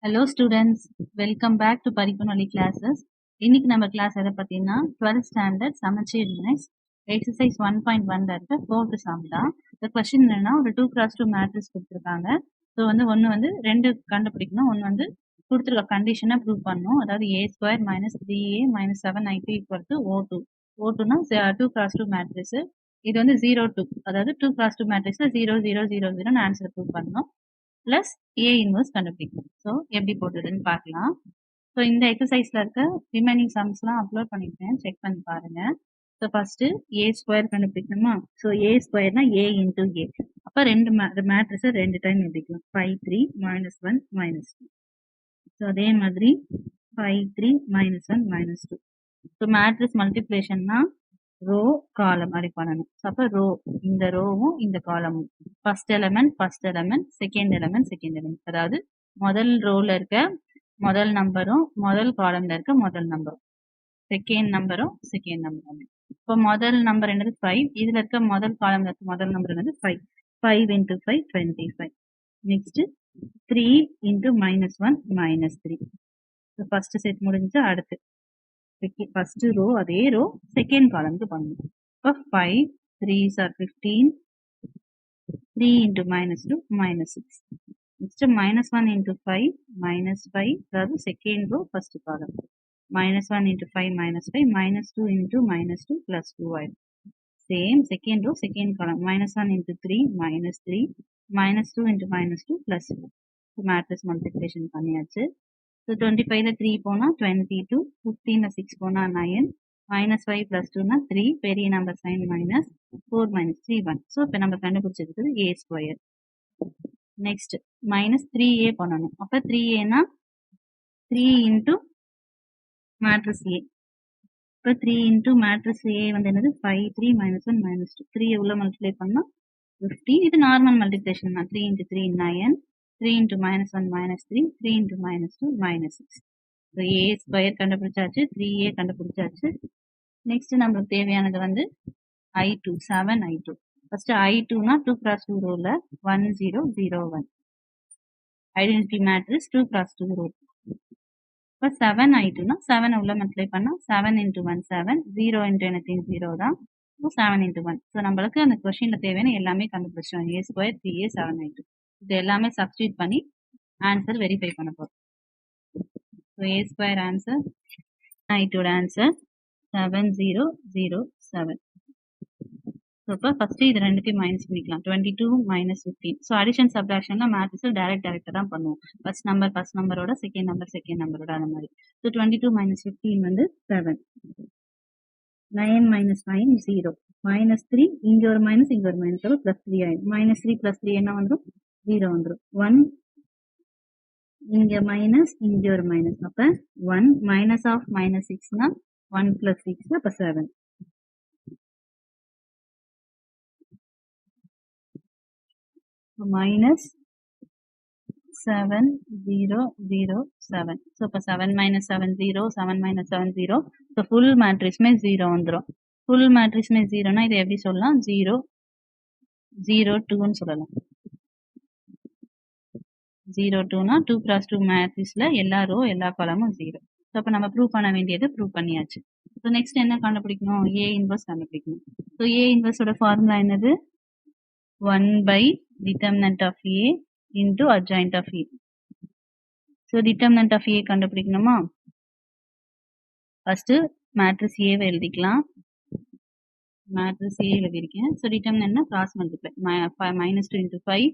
Hello students, welcome back to Paripunali classes. இன்னைக்கு நம்ம class எதை பத்தினா 12th ஸ்டாண்டர்ட் சமச்சீர் யூனிட்ஸ் எக்ஸசைஸ் 1.1 இருக்க ஃபோர்த் சம் தான். இந்த கொஸ்டின் என்னன்னா ஒரு 2x2 மேட்ரிக்ஸ் கொடுத்துருக்காங்க. ஸோ வந்து ரெண்டு கண்டுபிடிக்கணும். ஒன்று வந்து கொடுத்துருக்க கண்டிஷனை ப்ரூவ் பண்ணணும். அதாவது a² - 3a - 7i2 = O2. O2னா 2x2 மேட்ரிக்ஸ். இது வந்து 0 2, அதாவது 2x2 மேட்ரிக்ஸ்ல 0 0 0 0 ஆன்சர் ப்ரூவ் பண்ணணும். பிளஸ் ஏ இன்வர்ஸ் கண்டுபிடிக்கணும். ஸோ எப்படி போடுறதுன்னு பார்க்கலாம். ஸோ இந்த எக்ஸசைஸ்ல இருக்க ரிமைனிங் சம்ஸ்லாம் அப்லோட் பண்ணிருக்கேன், செக் பண்ணி பாருங்க. ஸோ ஃபர்ஸ்ட் a² கண்டுபிடிக்கணுமா? ஸோ a²னா a இன்டூ ஏ. அப்போ மேட்ரிக்ஸை ரெண்டு டைம் எழுதிக்கலாம். 5 3 -1 -2. ஸோ அதே மாதிரி 5 3 -1 -2. ஸோ மேட்ரிக்ஸ் மல்டிப்ளிகேஷன்னா ரோ காலம் அப்படி பண்ணணும். அப்போ ரோ இந்த ரோவும் இந்த காலமும் ஃபர்ஸ்ட் எலமெண்ட் செகண்ட் எலமெண்ட் அதாவது முதல் ரோல இருக்க முதல் நம்பரும் முதல் காலம்ல இருக்க முதல் நம்பரும் செகண்ட் நம்பரும் செகண்ட் நம்பரும். இப்போ முதல் நம்பர் என்னது 5, இதுல இருக்க முதல் காலம்ல இருக்க முதல் நம்பர் என்னது 5. 5 × 5 25. நெக்ஸ்ட் 3 × -1 -3. ஃபர்ஸ்ட் செட் முடிஞ்சு அடுத்து ஃபர்ஸ்ட் ரோ அதே ரோ செகண்ட் காலம்க்கு பண்ணணும். இப்போ 5 3s are 15, 3 × -2 -6. நெக்ஸ்ட் -1 × 5 -5, அதாவது செகண்ட் ரோ ஃபர்ஸ்ட் காலம். -1 × 5 -5 -2 × -2 +2 ஆயிடும். Same second row second column. -1 × 3 -3 -2 × -2 +4. Matrix multiplication பண்ணியாச்சு. ஸோ 25ல 3 போனால் 22, 15ல 6 போனால் 9, -5 + 2னா 3, பெரிய நம்பர் சைன் மைனஸ், 4 - 3 1. ஸோ இப்போ நம்ம கண்டுபிடிச்சிருக்குது a². நெக்ஸ்ட் -3a பண்ணணும். அப்போ 3aனா 3 × மேட்ரிக்ஸ் a. இப்போ 3 × மேட்ரிக்ஸ் a வந்து என்னது 5 3 -1 -2. 3 உள்ள மல்டிப்ளை பண்ணால் 15. இது நார்மல் மல்டிப்ளிகேஷன் தான். 3 × 3 9, 3 × -1 -3, 3 × -2 -6. a² கண்டுபிடிச்சாச்சு, 3a கண்டுபிடிச்சாச்சு. நெக்ஸ்ட் நம்மளுக்கு தேவையானது வந்து i2 7i2. ஃபர்ஸ்ட் i2னா 2x2 ரோல 1 0 0 1 ஐடென்டிட்டி மேட்ரிக்ஸ் 2x2 ரோ. இப்போ 7i2னா 7 உள்ள மல்டிப்ளை பண்ணா 7 × 1 7, 0 × anything 0 தான். 7 × 1. ஸோ நம்மளுக்கு அந்த கொஸ்டின்ல தேவையான எல்லாமே கண்டுபிடிச்சோம். a² 3a 7i2. இது எல்லாமே சப்ஸ்டியூட் பண்ணி ஆன்சர் வெரிஃபை பண்ண போறோம். So a² answer, i2 answer 7007. So இப்போ ஃபர்ஸ்ட் இது ரெண்டுத்தையும் மைனஸ் பண்ணிக்கலாம். 22 - 15. ஸோ அடிஷன் சப்ட்ராக்ஷன்ல மேட்ரிக்ஸில் டைரக்டாக தான் பண்ணுவோம். ஃபர்ஸ்ட் நம்பரோட செகண்ட் நம்பரோட அந்த மாதிரி. ஸோ 22 - 15 வந்து 7. 9 - 9 0. -3 இங்க ஒரு மைனஸ் இங்க ஒரு மைனஸ் வரும், +3 ஆயிடும். -3 +3 என்ன வந்துடும்? 0 வந்துடும். 1 இங்க மைனஸ் இங்க ஒரு மைனஸ். அப்ப 1 -6னா 1 + 6 அப்ப 7. -7 0 0 7. ஸோ இப்போ 7 - 7 0, 7 - 7 0. ஸோ ஃபுல் மேட்ரிக்ஸ்மே 0 வந்துடும். ஃபுல் மேட்ரிக்ஸ்மே 0னா இதை எப்படி சொல்லலாம்? 0 0 2ன்னு சொல்லலாம். 0 2னா 2x2 மேட்ரிக்ஸ்ல எல்லா ரோ எல்லா காலமும் 0. ஸோ அப்போ நம்ம ப்ரூவ் பண்ண வேண்டியது ப்ரூவ் பண்ணியாச்சு. ஸோ நெக்ஸ்ட் என்ன கண்டுபிடிக்கணும்? ஏ இன்வர்ஸ் கண்டுபிடிக்கணும். ஸோ ஏ இன்வர்ஸோட ஃபார்முலா என்னது? 1/determinant of A into adjoint of A. So determinant of A கண்டுபிடிக்கணுமா? ஃபர்ஸ்ட் மேட்ரிக்ஸ் ஏவை எழுதிக்கலாம். மேட்ரிக்ஸ் ஏ எழுதியிருக்கேன். ஸோ டிட்டர்மினன்ட்னா கிராஸ் மல்டிப்ளை. -2 × 5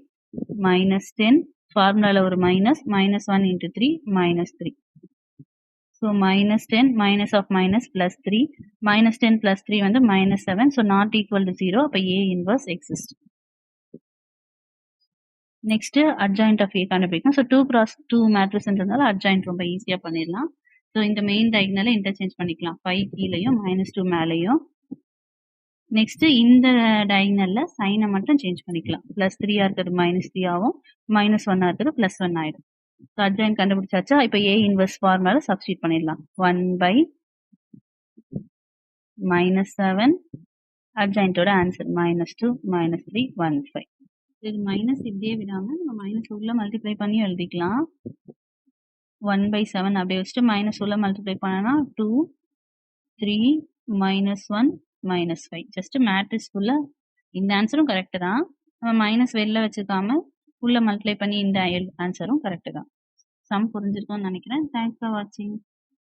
-10. ஃபார்முலாவில் ஒரு மைனஸ், -1 × 3 -3. ஸோ -10 minus of minus +3, -10 + 3 வந்து -7. So not equal to 0. அப்போ A inverse exist. Next adjoint of A கண்டுபிடிக்கணும். ஸோ 2x2 மேட்ரிக்ஸ்ன்றதுனால அட்ஜாயிண்ட் ரொம்ப ஈஸியா பண்ணிடலாம். ஸோ இந்த மெயின் டயகனலை இன்டர்சேஞ்ச் பண்ணிக்கலாம். 5 கீழையும் -2 மேலையும். நெக்ஸ்ட் இந்த டயகனல்ல சைனை மட்டும் சேஞ்ச் பண்ணிக்கலாம். +3 இருக்கிறது -3 ஆகும், -1 இருக்கிறது +1 ஆயிடும். ஸோ அட்ஜாயிண்ட் கண்டுபிடிச்சாச்சா? இப்போ ஏ இன்வர்ஸ் ஃபார்முலால சப்ஸ்டியூட் பண்ணிடலாம். 1/-7. அட்ஜாயிண்டோட ஆன்சர் -2 -3 15. இது மைனஸ் இப்படியே விடாம நம்ம மைனஸ் உள்ள மல்டிப்ளை பண்ணி எழுதிக்கலாம். 1/7 அப்படியே வச்சுட்டு மைனஸ் உள்ள மல்டிப்ளை பண்ணனா 2 3 -1 -5 ஜஸ்ட் மேட்ரிக்ஸ் உள்ள இந்த ஆன்சரும் கரெக்ட் தான். நம்ம மைனஸ் வெளில வச்சுக்காம உள்ள மல்டிப்ளை பண்ணி இந்த ஆன்சரும் கரெக்ட் தான். சம் புரிஞ்சிருக்கும்னு நினைக்கிறேன். தேங்க்ஸ் ஃபார் வாட்சிங்.